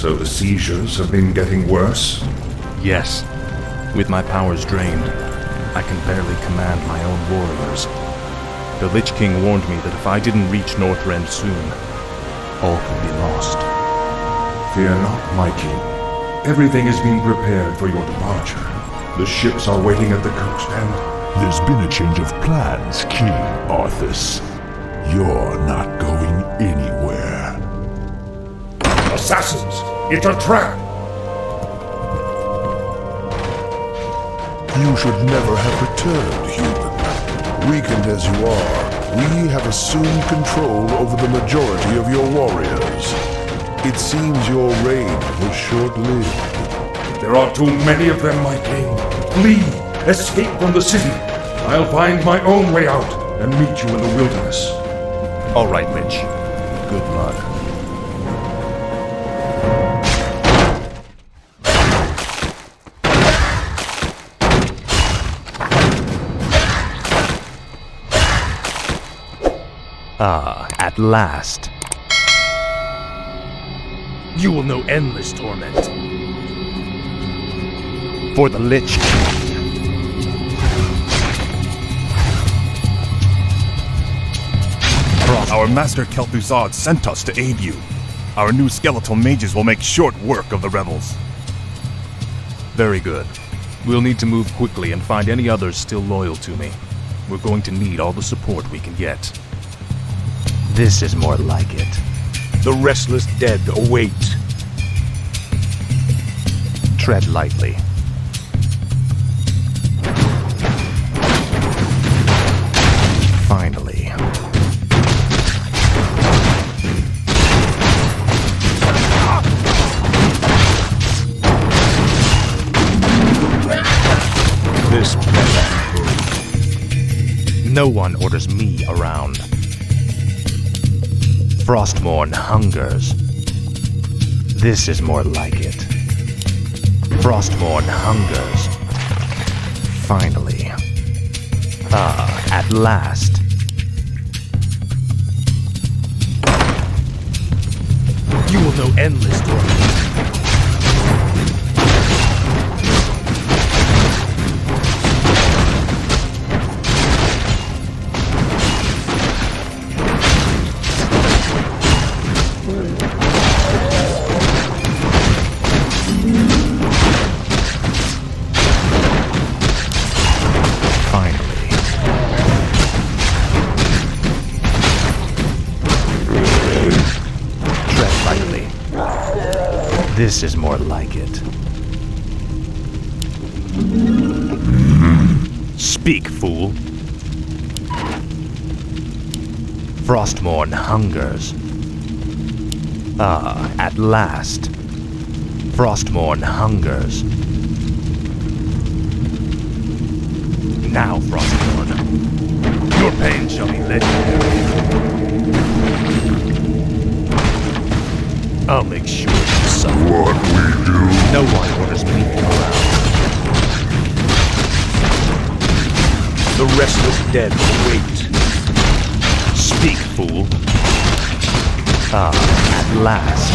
So the seizures have been getting worse? Yes. With my powers drained, I can barely command my own warriors. The Lich King warned me that if I didn't reach Northrend soon, all could be lost. Fear not, my king. Everything is being prepared for your departure. The ships are waiting at the coast and... There's been a change of plans, King Arthas. You're not going anywhere. Assassins! It's a trap! You should never have returned, human. Weakened as you are, we have assumed control over the majority of your warriors. It seems your reign was short-lived. There are too many of them, my king. Flee! Escape from the city! I'll find my own way out and meet you in the wilderness. All right, Lich. Good luck. Ah, at last. You will know endless torment. For the Lich King. Our master Kael'Thas sent us to aid you. Our new skeletal mages will make short work of the rebels. Very good. We'll need to move quickly and find any others still loyal to me. We're going to need all the support we can get. This is more like it. The restless dead await. Tread lightly. Finally. This better. No one orders me around. Frostmourne hungers. This is more like it. Frostmourne hungers. Finally. Ah, at last. You will know endless torment. This is more like it. Speak, fool. Frostmourne hungers. Ah, at last. Frostmourne hungers. Now, Frostmourne, your pain shall be legendary. I'll make sure you suffer. What we do? No one orders me around. The restless dead await. Speak, fool. Ah, at last.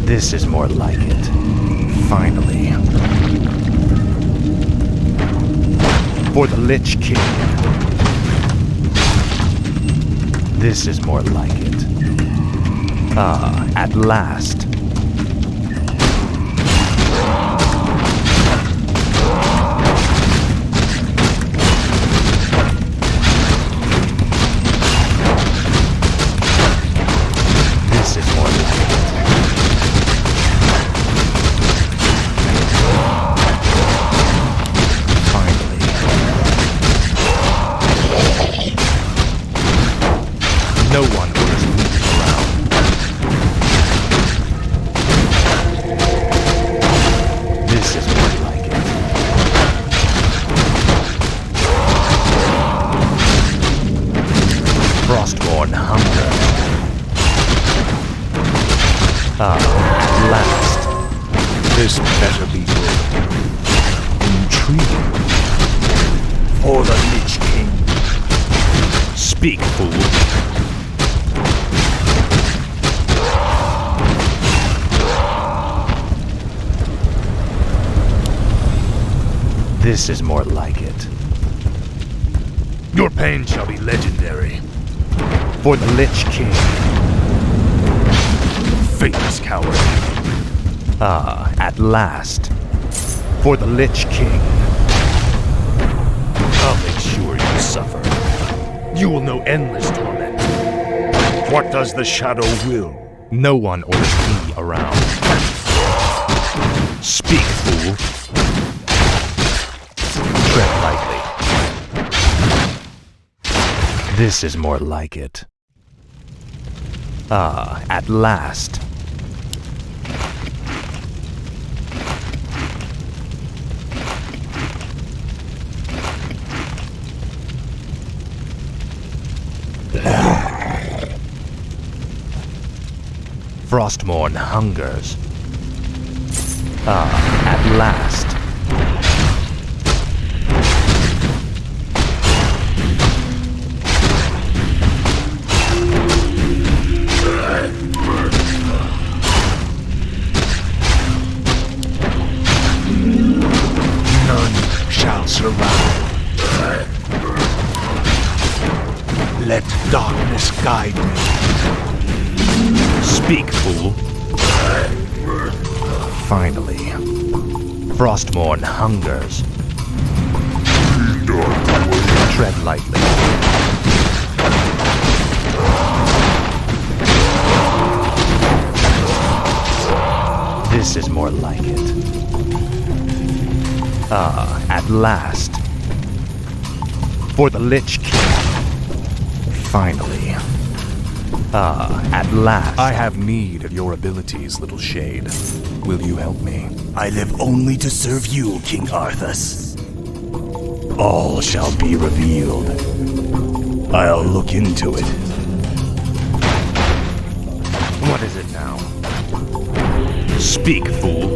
This is more like it. Finally. For the Lich King. This is more like it. Ah, at last. This is more like it. No one orders me around. This is more like it. Frostmourne hunger. Speak, fool. This is more like it. Your pain shall be legendary. For the Lich King. Faithless coward. Ah, at last. For the Lich King. I'll make sure you suffer. You will know endless torment. What does the shadow will? No one orders me around. Speak, fool. Tread lightly. This is more like it. Ah, at last. Frostmourne hungers. Ah, at last. None shall survive. Let darkness guide me. Speak, fool. Finally. Frostmourne hungers. Tread lightly. This is more like it. Ah, at last. For the Lich King. Finally. Ah, at last. I have need of your abilities, little shade. Will you help me? I live only to serve you, King Arthas. All shall be revealed. I'll look into it. What is it now? Speak, fool.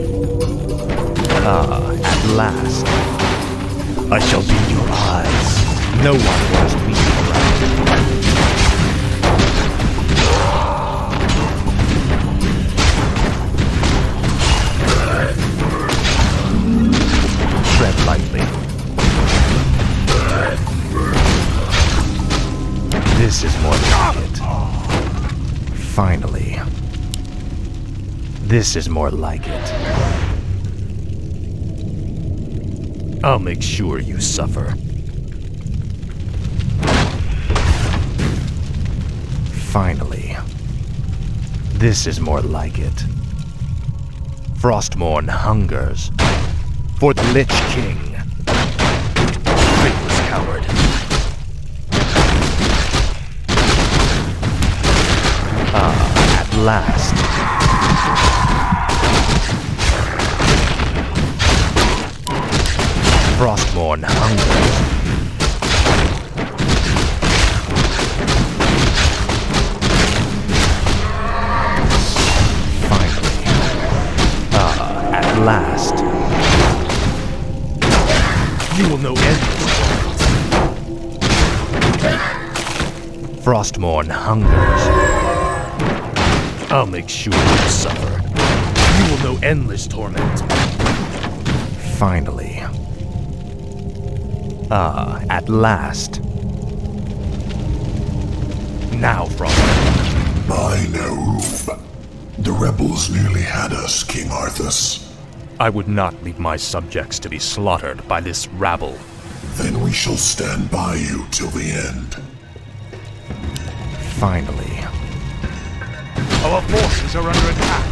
Ah, at last. I shall be your eyes. No one wants me around. Tread lightly. This is more like it. Finally. This is more like it. I'll make sure you suffer. Finally. This is more like it. Frostmourne hungers. For the Lich King. Faithless coward. Ah, at last. Frostmourne hungers. Finally. Ah, at last. You will know endless. Frostmourne hungers. I'll make sure you suffer. You will know endless torment. Finally. Ah, at last. Now, Frostmourne. By Nerub. The rebels nearly had us, King Arthas. I would not leave my subjects to be slaughtered by this rabble. Then we shall stand by you till the end. Finally. Our forces are under attack.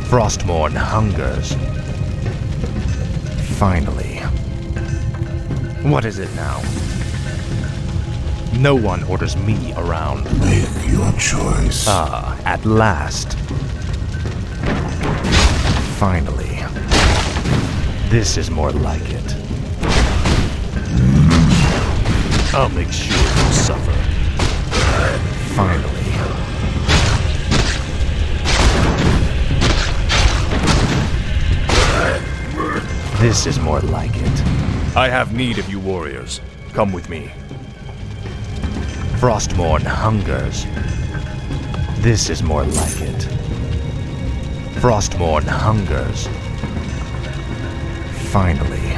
Frostmourne hungers. Finally. What is it now? No one orders me around. Make your choice. Ah, at last. Finally. This is more like it. I'll make sure you suffer. Finally. This is more like it. I have need of you warriors. Come with me. Frostmourne hungers. This is more like it. Frostmourne hungers. Finally.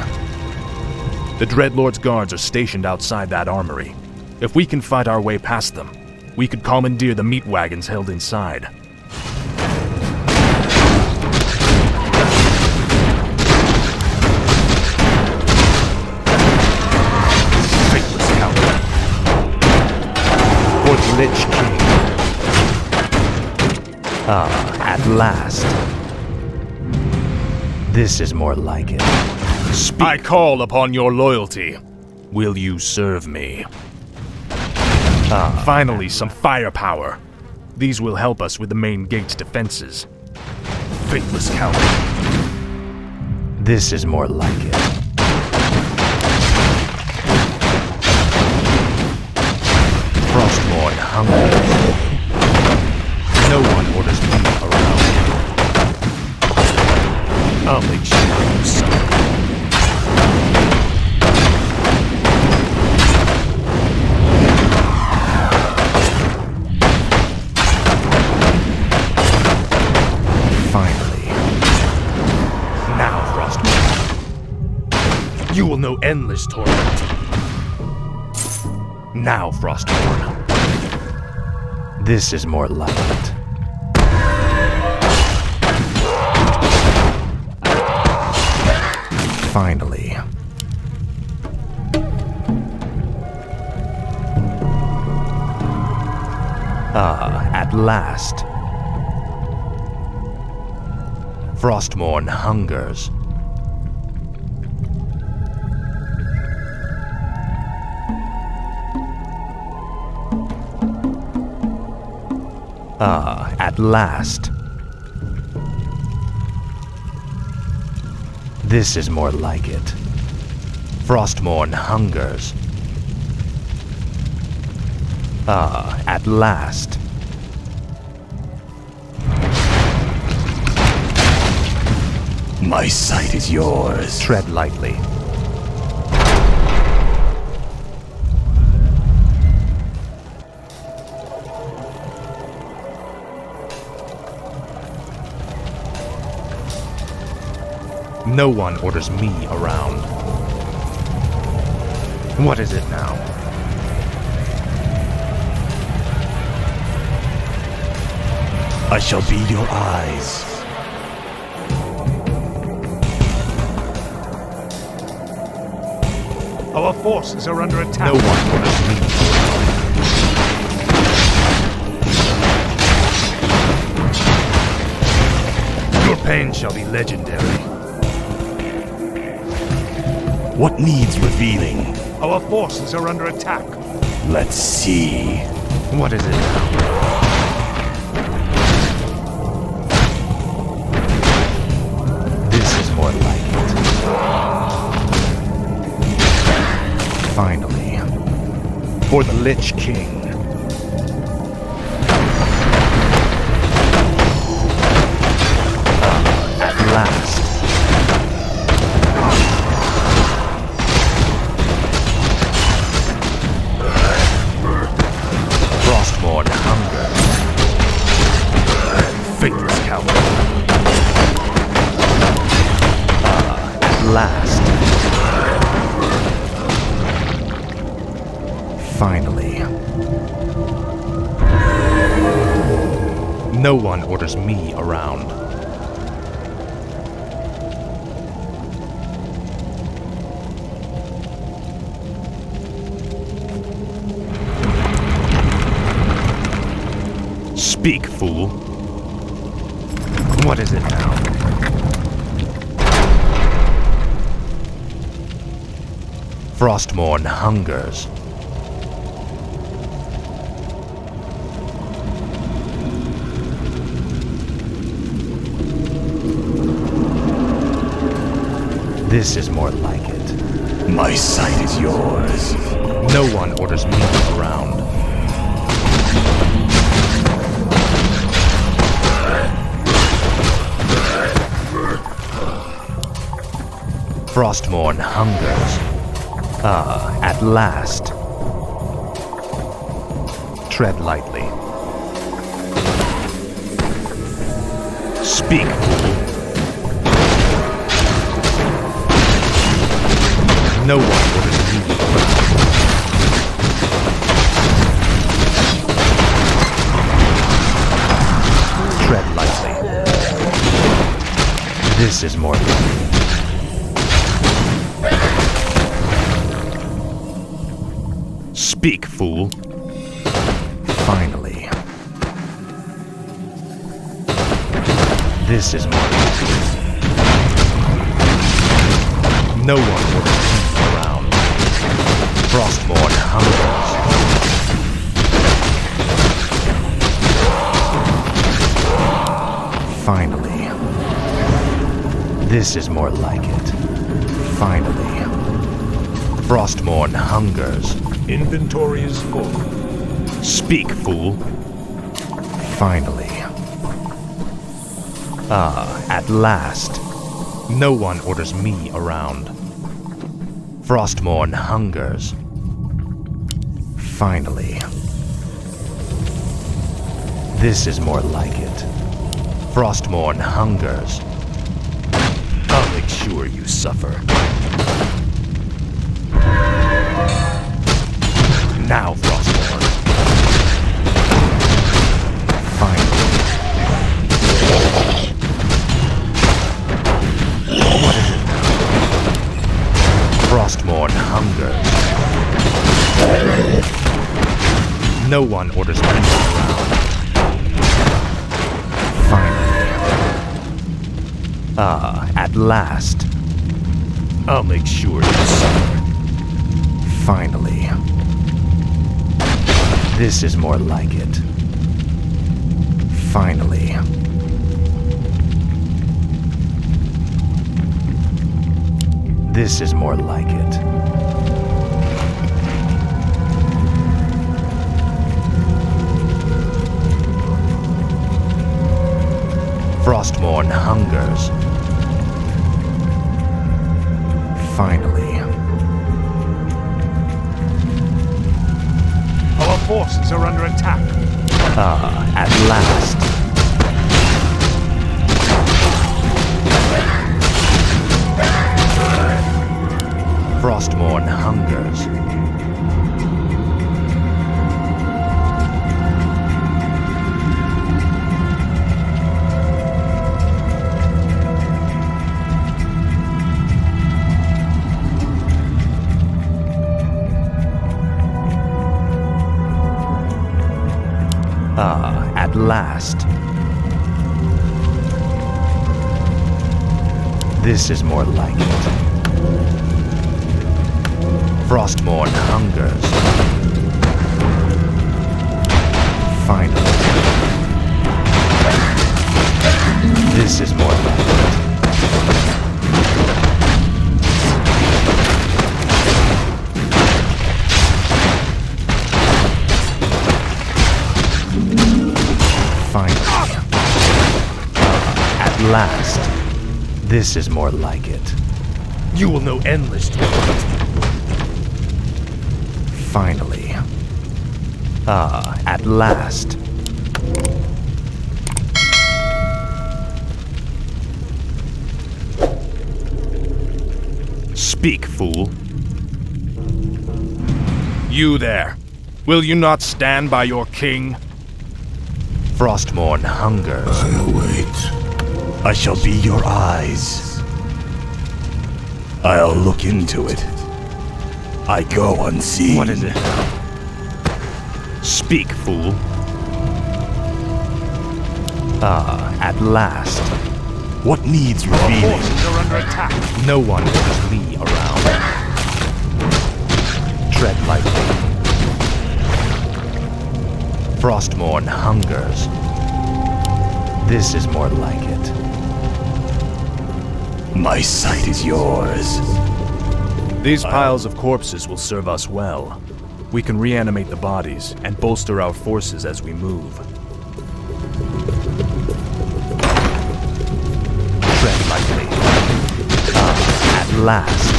The Dreadlord's guards are stationed outside that armory. If we can fight our way past them, we could commandeer the meat wagons held inside. Faithless coward. For the Lich King. Ah, at last. This is more like it. I call upon your loyalty. Will you serve me? Finally, some firepower. These will help us with the main gate's defenses. Faithless coward. This is more like it. Frostmourne hungers. No one orders me around. I'll make sure you suffer. Finally. Now, Frostmourne. You will know endless torment. Now, Frostmourne. This is more like it. Finally. Ah, at last. Frostmourne hungers. Ah, at last. This is more like it. Frostmourne hungers. Ah, at last. My sight is yours. Tread lightly. No one orders me around. What is it now? I shall be your eyes. Our forces are under attack. No one orders me. Your pain shall be legendary. What needs revealing? Our forces are under attack. Let's see. What is it now? This is more like it. Finally. For the Lich King. At last. Frostmourne hunger. Faithless coward. At last. Finally. No one orders me around. Speak, fool. What is it now? Frostmourne hungers. This is more like it. My sight is yours. No one orders me around. Frostmourne hungers. At last. Tread lightly. Speak, fool. No one orders me. Tread lightly. This is more likely. Speak, fool. Finally. This is more likely. No one will keep around. Frostmourne hungers. Finally. This is more like it. Finally. Frostmourne hungers. Inventory is full. Speak, fool. Finally. At last. No one orders me around. Frostmourne hungers. Finally. This is more like it. Frostmourne hungers. I'll make sure you suffer. Now, Frostmourne. Finally. What is it now? Frostmourne hungers. No one orders me around. Finally. At last. I'll make sure you suffer. Finally. This is more like it. Finally. This is more like it. Frostmourne hungers. Finally. Our forces are under attack. At last. Frostmourne hungers. At last. This is more like it. Frostmourne hungers. Finally. This is more like it. Finally. At last. This is more like it. You will know endless torment. Finally. At last. Speak, fool. You there. Will you not stand by your king? Frostmourne hungers. I'll wait. I shall be your eyes. I'll look into it. I go unseen. What is it? Speak, fool. At last. What needs Our revealing? forces are under attack. No one orders me around. Tread lightly. Frostmourne hungers. This is more like it. My sight is yours. These piles of corpses will serve us well. We can reanimate the bodies and bolster our forces as we move. Tread lightly. At last.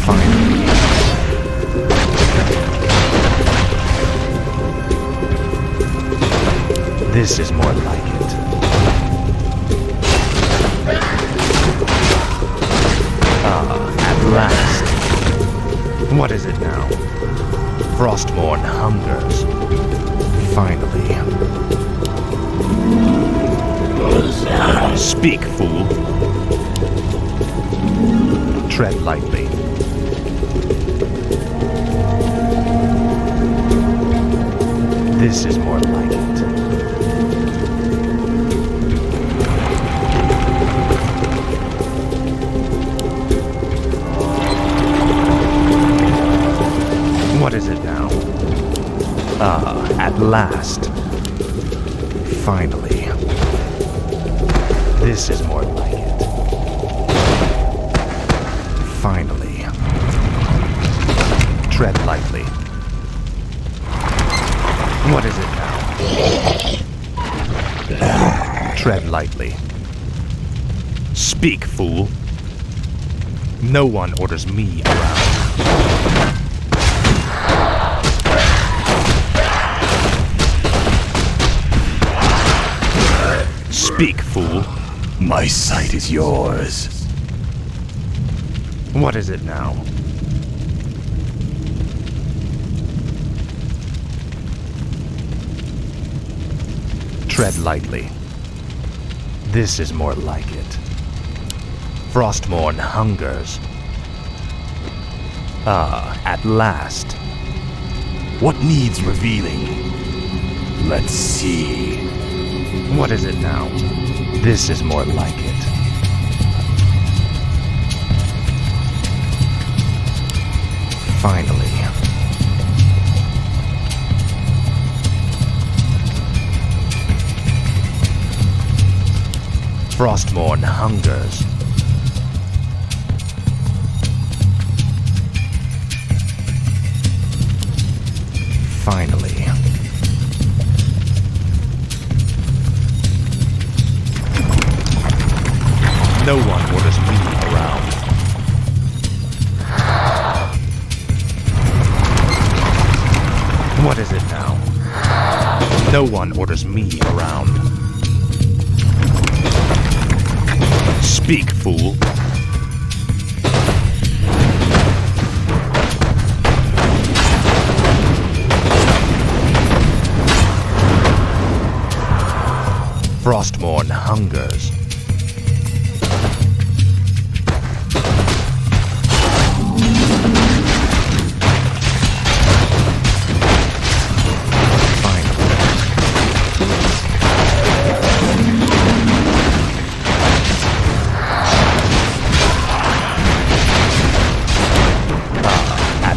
Finally. This is more like it. At last. What is it now? Frostmourne hungers. Finally. Speak, fool. Tread lightly. This is more like it. What is it now? At last. Finally. This is more like it. Finally. Tread lightly. What is it now? Tread lightly. Speak, fool. No one orders me around. Speak, fool. My sight is yours. What is it now? Tread lightly. This is more like it. Frostmourne hungers. At last. What needs revealing? Let's see. What is it now? This is more like it. Finally. Frostmourne hungers. Finally. No one orders me around. What is it now? No one orders me around. Speak, fool. Frostmourne hungers.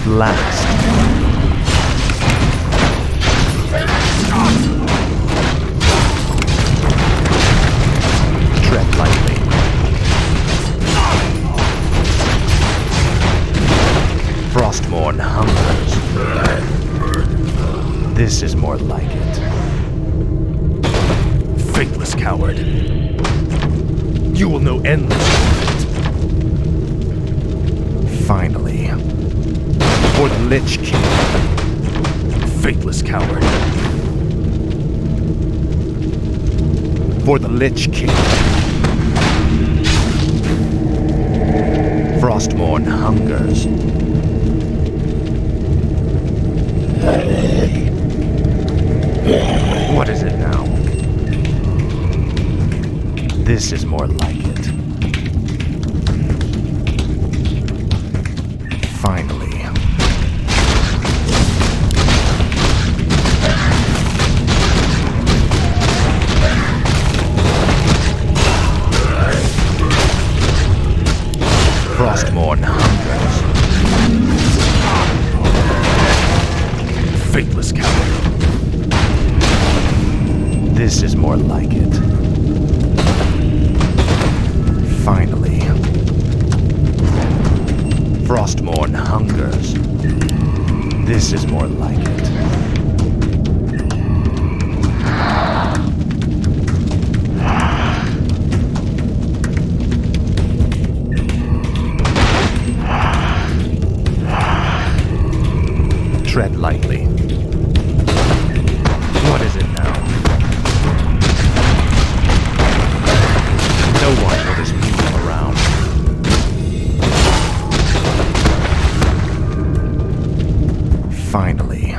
Last. Tread lightly. Frostmourne hungers. This is more like it. Faithless coward. You will know endless torment. Finally. For the Lich King. Faithless coward. For the Lich King. Frostmourne hungers. What is it now? This is more like it. Finally. Frostmourne hungers. Faithless coward. This is more like it. Finally. Frostmourne hungers. This is more like it. Tread lightly. What is it now? No one orders me around. Finally.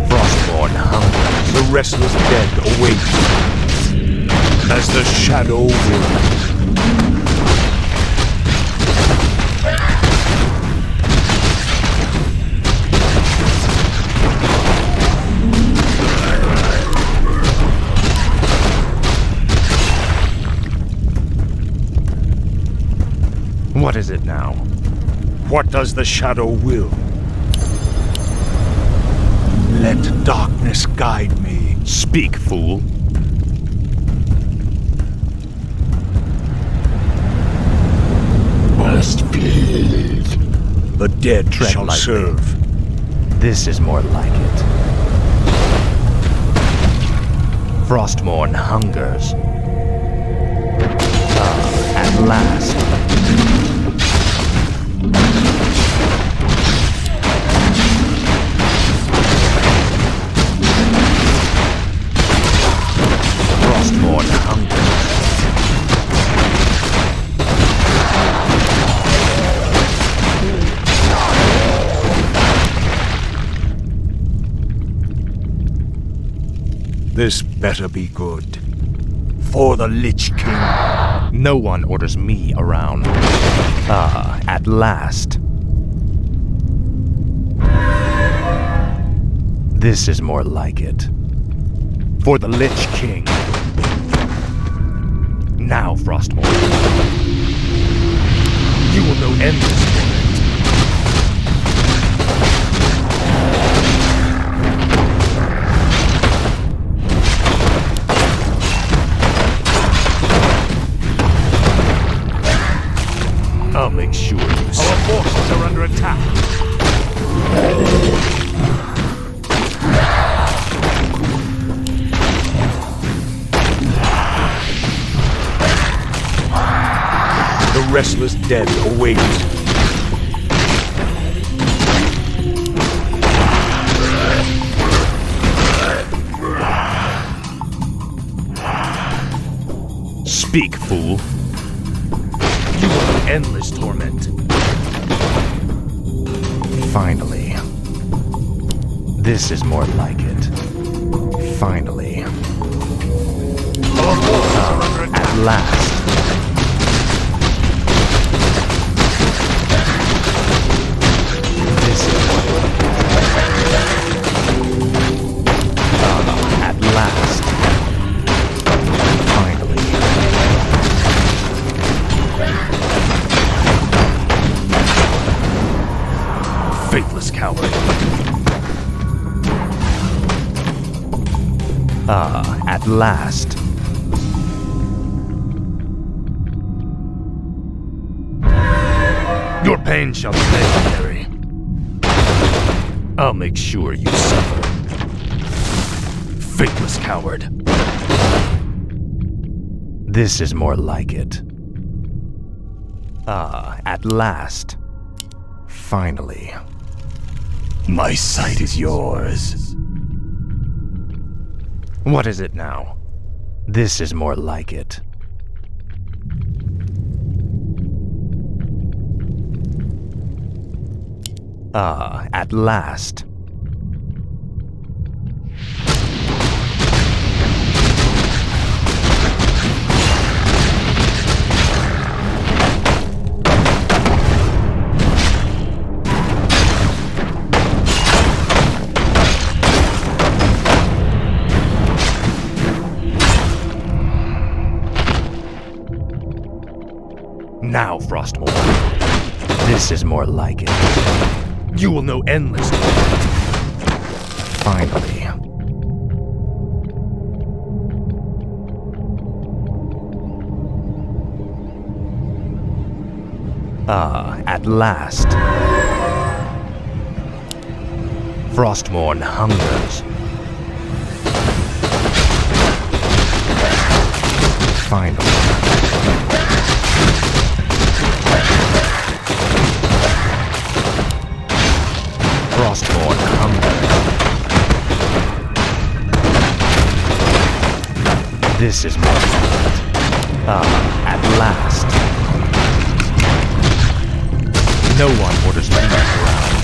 Frostborn hungers. The restless dead await. As the shadow wills. What is it now? What does the shadow will? Let darkness guide me. Speak, fool. Must be. The dead Tread shall lightly. serve. This is more like it. Frostmourne hungers. At last. Frostmourne hungers. This better be good. For the Lich King. No one orders me around. At last. This is more like it. For the Lich King. Now, Frostmourne. You will know endless torment. I'll make sure you Our forces are under attack. The restless dead await. Speak, fool. You will know endless torment. Finally. This is more like it. Finally. At last. This is more like it. At last. Finally. Faithless coward. At last. Your pain shall be legendary. I'll make sure you suffer. Faithless coward. This is more like it. At last. Finally. My sight is yours. What is it now? This is more like it. At last. Now, Frostmourne. This is more like it. You will know endless torment. Finally. Ah, at last. Frostmourne hungers. Finally. Frostmourne hungers. This is more difficult. Ah, at last. No one orders me around.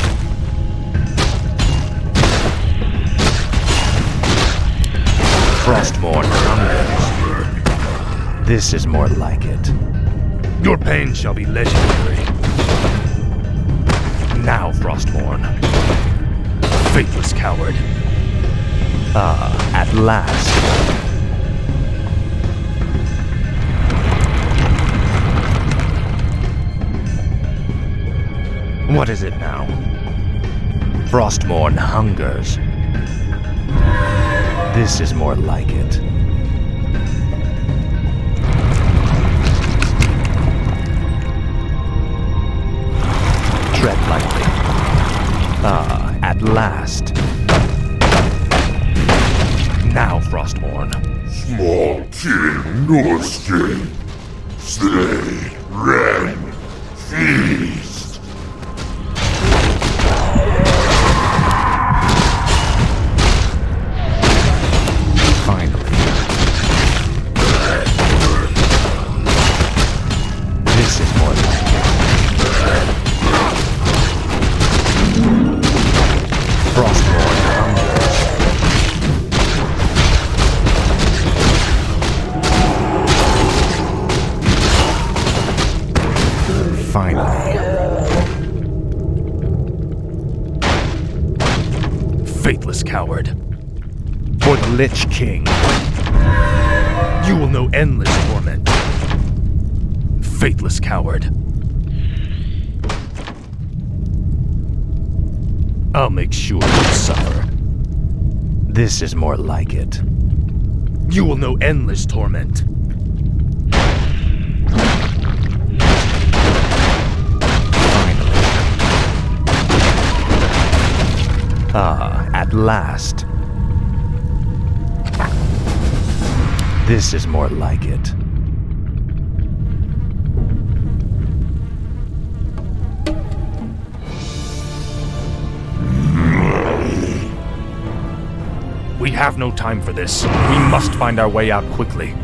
Frostmourne hungers. This is more like it. Your pain shall be legendary. Now, Frostmourne. Faithless coward. Ah, at last. What is it now? Frostmourne hungers. This is more like it. Tread lightly. Ah, at last. Now, Frostmourne. Small king, Norskin. Slay, rend, feast. Finally. This is more like it. Frostmourne hungers. Finally. Faithless coward. For the Lich King. You will know endless torment. Faithless coward. I'll make sure you suffer. This is more like it. You will know endless torment. Finally. Ah, at last. This is more like it. We have no time for this. We must find our way out quickly.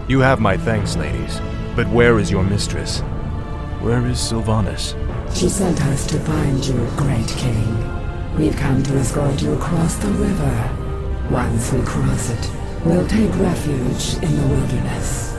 You have my thanks, ladies. But where is your mistress? Where is Sylvanas? She sent us to find you, great king. We've come to escort you across the river. Once we cross it, we'll take refuge in the wilderness.